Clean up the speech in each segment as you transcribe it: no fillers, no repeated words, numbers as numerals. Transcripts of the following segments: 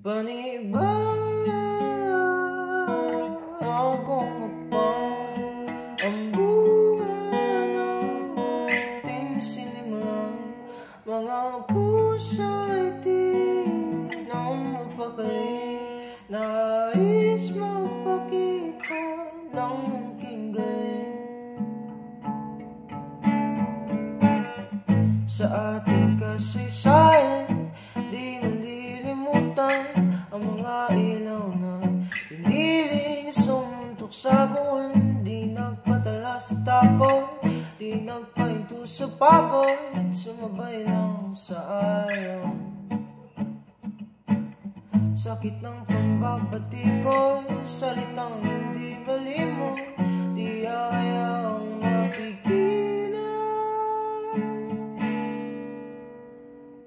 Panibagong mapang ang bunga ng ating sinimulan. Mga pusa'y di nang magpakali, nais magpakita ng aking galing. Sa ating kasaysayan, di malilimutan ang mga ilaw na piniling sumuntok sa buwan. Di nagpadala sa takot, di nagpahinto sa pagod, sumabay lang sa ayaw. Sakit ng pagbabati ko, salitang hindi malimot, di ayaw mapigilan.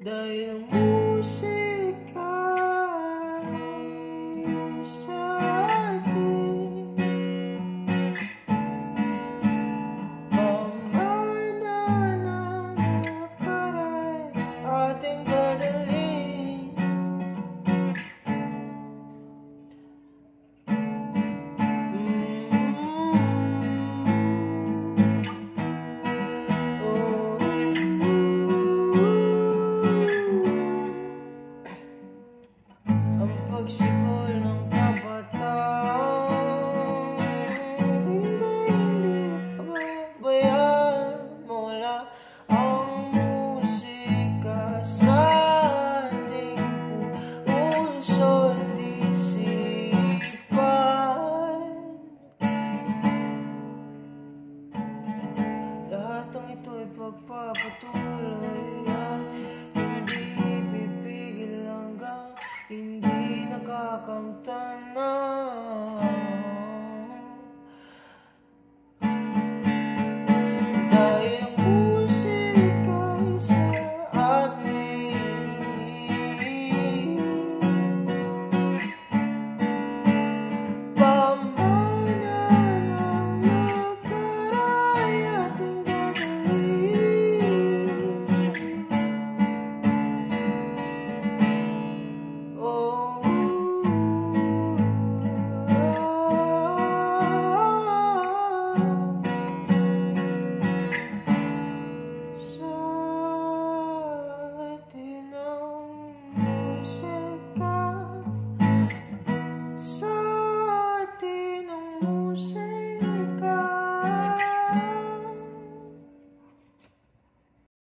Dahil ang musika ay sa atin, pamana ng naparay ating dadalhin. Pagsibol ng kabataang hindi pababayaan. Mawala ang musika sa ating puso't isipan. Lahat ng ito'y pagpapatuloy at hindi pipigil hanggang hindi nakakamtan.